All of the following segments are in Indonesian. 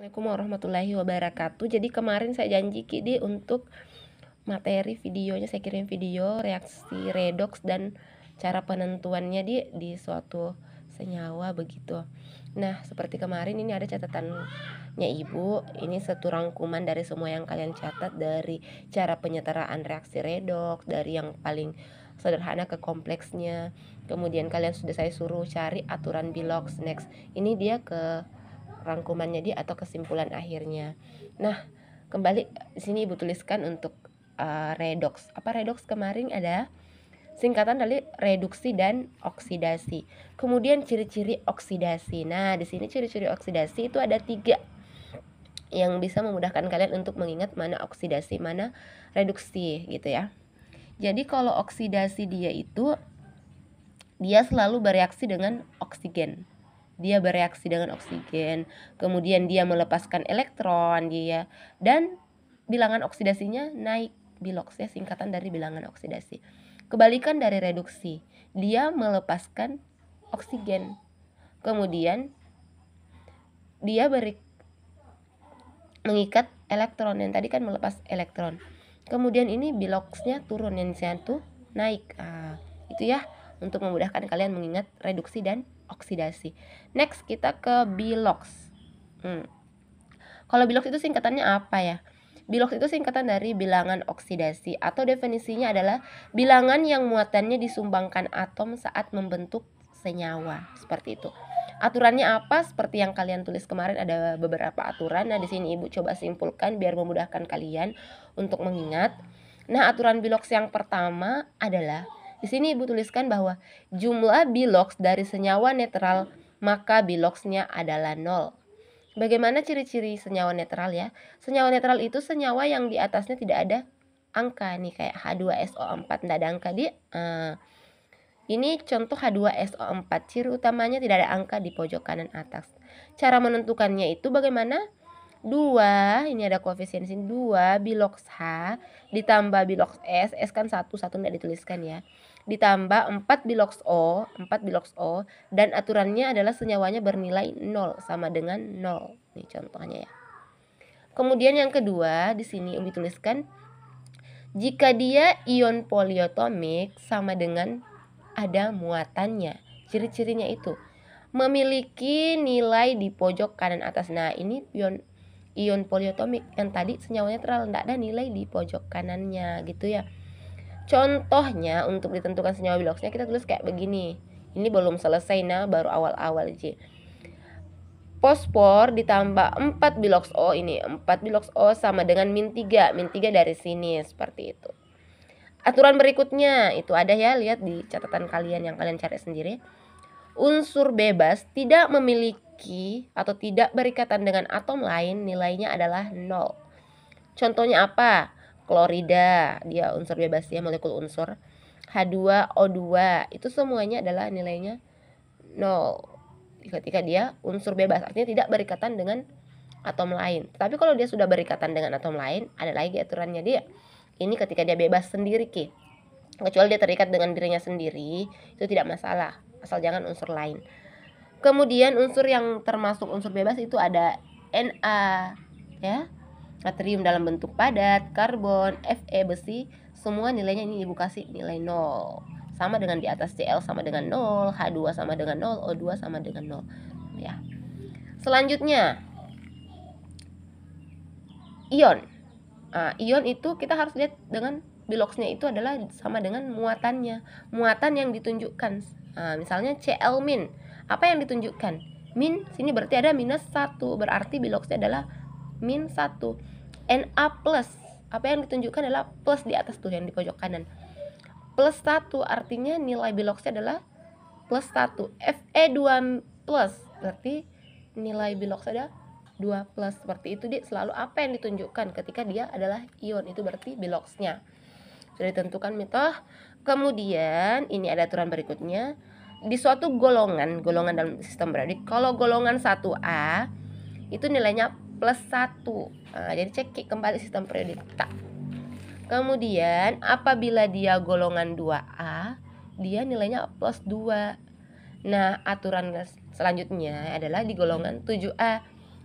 Assalamualaikum warahmatullahi wabarakatuh. Jadi kemarin saya janji Kidi untuk materi videonya, saya kirim video reaksi redoks dan cara penentuannya di suatu senyawa begitu. Nah, seperti kemarin ini ada catatannya Ibu. Ini satu rangkuman dari semua yang kalian catat, dari cara penyetaraan reaksi redoks, dari yang paling sederhana ke kompleksnya. Kemudian kalian sudah saya suruh cari aturan Bilox. Next, ini dia ke rangkumannya atau kesimpulan akhirnya. Nah, kembali di sini Ibu tuliskan untuk redoks. Apa redoks kemarin ada singkatan dari reduksi dan oksidasi. Kemudian ciri-ciri oksidasi. Nah, di sini ciri-ciri oksidasi itu ada 3 yang bisa memudahkan kalian untuk mengingat mana oksidasi, mana reduksi gitu ya. Jadi kalau oksidasi dia selalu bereaksi dengan oksigen. Dia bereaksi dengan oksigen, kemudian dia melepaskan elektron dan bilangan oksidasinya naik. Bilox ya, singkatan dari bilangan oksidasi. Kebalikan dari reduksi, dia melepaskan oksigen, kemudian dia mengikat elektron, yang tadi kan melepas elektron. Kemudian ini biloxnya turun, yang satu naik. Itu ya, untuk memudahkan kalian mengingat reduksi dan oksidasi. Next, kita ke Bilox. Kalau Bilox itu singkatannya apa ya? Bilox itu singkatan dari bilangan oksidasi, atau definisinya adalah bilangan yang muatannya disumbangkan atom saat membentuk senyawa. Seperti itu. Aturannya apa? Seperti yang kalian tulis kemarin, ada beberapa aturan. Nah, di sini Ibu coba simpulkan biar memudahkan kalian untuk mengingat. Nah, aturan Bilox yang pertama adalah di sini Ibu tuliskan bahwa jumlah Bilox dari senyawa netral, maka Biloxnya adalah 0. Bagaimana ciri-ciri senyawa netral ya? Senyawa netral itu senyawa yang di atasnya tidak ada angka nih, kayak H2SO4 tidak ada angka ini contoh H2SO4. Ciri utamanya tidak ada angka di pojok kanan atas. Cara menentukannya itu bagaimana? 2, ini ada koefisien sini, 2 Bilox H ditambah Bilox S, S kan 1 tidak dituliskan ya, ditambah 4 Bilox O, dan aturannya adalah senyawanya bernilai 0, sama dengan 0. Ini contohnya ya. Kemudian yang kedua, di sini Umi tuliskan jika dia ion poliotomik sama dengan ada muatannya. Ciri-cirinya itu memiliki nilai di pojok kanan atas. Nah, ini ion poliotomik, yang tadi senyawa netral, tidak ada nilai di pojok kanannya gitu ya. Contohnya untuk ditentukan senyawa biloxnya kita tulis kayak begini. Ini belum selesai, nah baru awal-awal aja. Fosfor ditambah 4 bilox O, ini 4 bilox O sama dengan -3. -3 dari sini, seperti itu. Aturan berikutnya itu ada ya, lihat di catatan kalian yang kalian cari sendiri. Unsur bebas tidak memiliki atau tidak berikatan dengan atom lain, nilainya adalah 0. Contohnya apa? Klorida, dia unsur bebas ya, molekul unsur. H2O2, itu semuanya adalah nilainya 0 ketika dia unsur bebas, artinya tidak berikatan dengan atom lain. Tapi kalau dia sudah berikatan dengan atom lain, ada lagi aturannya dia. Ini ketika dia bebas sendiri kecuali dia terikat dengan dirinya sendiri, itu tidak masalah, asal jangan unsur lain. Kemudian unsur yang termasuk unsur bebas itu ada Na ya, natrium dalam bentuk padat, karbon, Fe besi, semua nilainya ini Ibu kasih nilai 0. Sama dengan di atas, Cl sama dengan 0, H2 sama dengan 0, O2 sama dengan 0 ya. Selanjutnya ion. Ion itu kita harus lihat dengan biloxnya itu adalah sama dengan muatannya, muatan yang ditunjukkan. Misalnya Cl-, apa yang ditunjukkan? Min, sini berarti ada -1, berarti biloxnya adalah -1. Na+, apa yang ditunjukkan adalah plus di atas tuh yang di pojok kanan, +1, artinya nilai biloxnya adalah +1. Fe2+, berarti nilai biloxnya ada 2+, seperti itu dia selalu apa yang ditunjukkan ketika dia adalah ion, itu berarti biloxnya sudah ditentukan mitoh. Kemudian ini ada aturan berikutnya. Di suatu golongan dalam sistem periodik, kalau golongan 1A itu nilainya +1. Jadi cek kembali sistem periodik. Kemudian apabila dia golongan 2A, dia nilainya +2. Nah, aturan selanjutnya adalah di golongan 7A,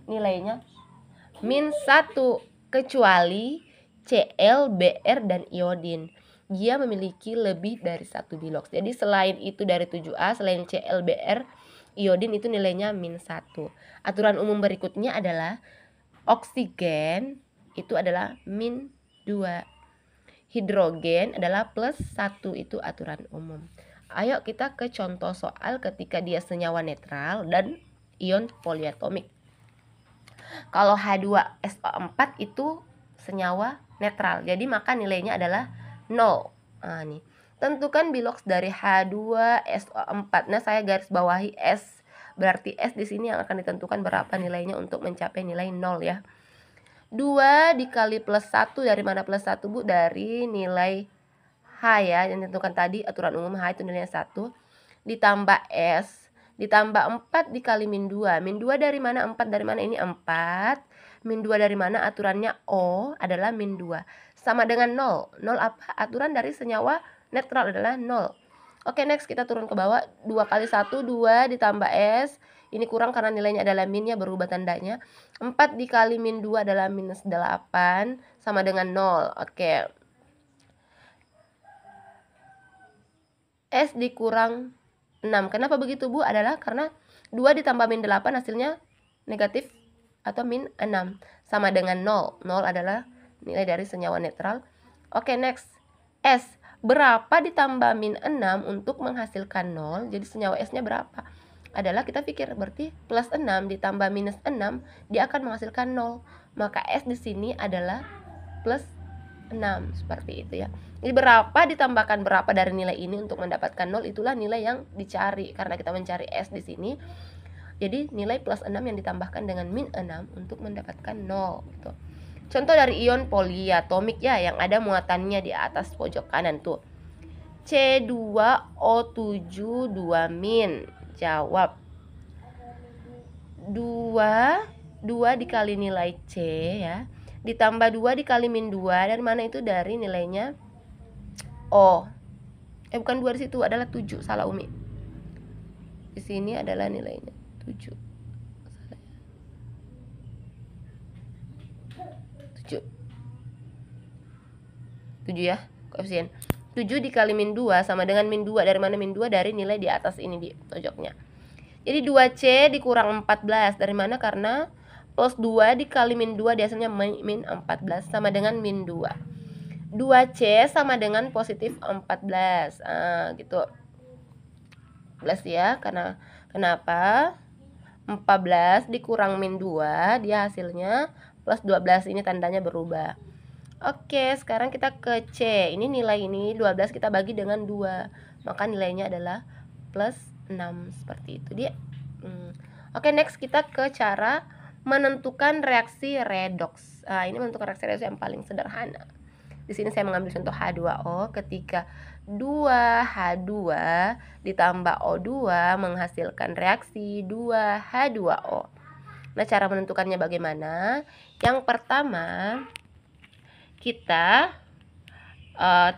nilainya min 1 kecuali Cl, Br, dan iodin. Dia memiliki lebih dari 1 bilox. Jadi selain itu dari 7A, selain Cl, Br, iodin itu nilainya min 1. Aturan umum berikutnya adalah oksigen itu adalah min 2. Hidrogen adalah plus 1, itu aturan umum. Ayo kita ke contoh soal ketika dia senyawa netral dan ion poliatomik. Kalau H2SO4 itu senyawa netral, jadi maka nilainya adalah 0. Nah, nih. Tentukan bilox dari H2SO4. Nah, saya garis bawahi S. Berarti S di sini yang akan ditentukan berapa nilainya untuk mencapai nilai 0 ya. 2 dikali plus 1, dari mana plus 1 Bu? Dari nilai H ya, yang ditentukan tadi aturan umum H itu nilainya 1, ditambah S, ditambah 4 dikali min 2. Min 2 dari mana? 4 dari mana? Ini 4. Min 2 dari mana? Aturannya O adalah min 2. Sama dengan 0. 0 apa? Aturan dari senyawa netral adalah 0. Oke, next kita turun ke bawah. 2 kali 1, 2 ditambah S. Ini kurang karena nilainya adalah min ya, berubah tandanya. 4 dikali min 2 adalah minus 8, sama dengan 0. Oke. S dikurang 6. Kenapa begitu Bu? Adalah karena 2 ditambah min 8 hasilnya negatif atau min 6. Sama dengan 0. 0 adalah nilai dari senyawa netral. Oke, next. S. Berapa ditambah min 6 untuk menghasilkan 0? Jadi senyawa S-nya berapa? Adalah kita pikir berarti plus 6 ditambah minus 6 dia akan menghasilkan 0. Maka S di sini adalah plus 6, seperti itu ya. Jadi berapa ditambahkan berapa dari nilai ini untuk mendapatkan 0, itulah nilai yang dicari. Karena kita mencari S di sini, jadi nilai plus 6 yang ditambahkan dengan min 6 untuk mendapatkan 0 gitu. Contoh dari ion poliatomik ya, yang ada muatannya di atas pojok kanan tuh. C2O7 2 min. Jawab. 2 dikali nilai C ya, ditambah 2 dikali min 2, dari mana itu? Dari nilainya O. Bukan 2 di situ, adalah 7. Salah Umi. Di sini adalah nilainya 7. 7 ya, koefisien. 7 dikali min 2 sama dengan min 2. Dari mana min 2? Dari nilai di atas ini di pojoknya. Jadi 2C dikurang 14. Dari mana? Karena plus 2 dikali min 2 hasilnya min 14, sama dengan min 2. 2C sama dengan positif 14. Gitu. 14 ya. Karena kenapa? 14 dikurang min 2, dia hasilnya plus 12. Ini tandanya berubah. Oke, sekarang kita ke C. Ini nilai ini 12 kita bagi dengan 2. Maka nilainya adalah plus 6, seperti itu dia. Oke, next kita ke cara menentukan reaksi redoks. Ini menentukan reaksi redoks yang paling sederhana. Di sini saya mengambil contoh H2O ketika 2H2 ditambah O2 menghasilkan reaksi 2H2O. Nah, cara menentukannya bagaimana? Yang pertama, kita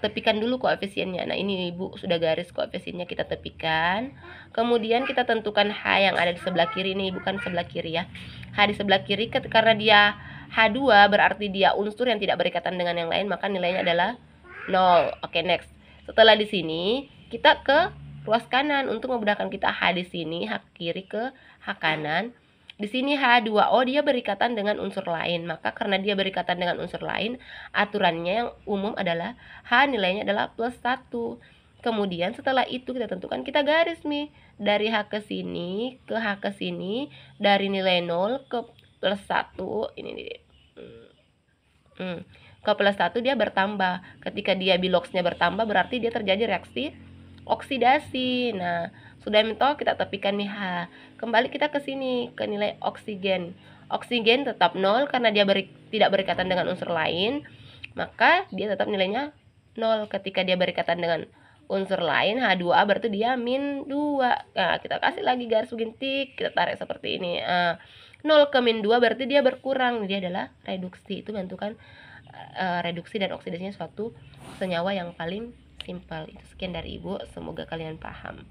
tepikan dulu koefisiennya. Nah, ini Ibu sudah garis koefisiennya, kita tepikan. Kemudian kita tentukan H yang ada di sebelah kiri. Ini bukan sebelah kiri ya. H di sebelah kiri karena dia H2 berarti dia unsur yang tidak berikatan dengan yang lain, maka nilainya adalah 0. Oke, next. Setelah di sini, kita ke ruas kanan untuk memudahkan kita H di sini, H kiri ke H kanan. Di sini H2O dia berikatan dengan unsur lain, maka karena dia berikatan dengan unsur lain, aturannya yang umum adalah H nilainya adalah plus 1. Kemudian setelah itu kita tentukan, kita garis nih, dari H ke sini ke H ke sini, dari nilai 0 ke plus 1, ini nih. Ke plus 1 dia bertambah. Ketika dia biloxnya bertambah berarti dia terjadi reaksi oksidasi. Nah, sudah mentok, kita tepikan nih H. Kembali kita ke sini, ke nilai oksigen. Oksigen tetap 0 karena dia tidak berikatan dengan unsur lain, maka dia tetap nilainya 0. Ketika dia berikatan dengan unsur lain, H2A berarti dia min 2. Nah, kita kasih lagi garis begini, tik, kita tarik seperti ini. 0 ke min 2 berarti dia berkurang, dia adalah reduksi. Itu menentukan reduksi dan oksidasinya suatu senyawa yang paling simpel. Itu sekian dari Ibu, semoga kalian paham.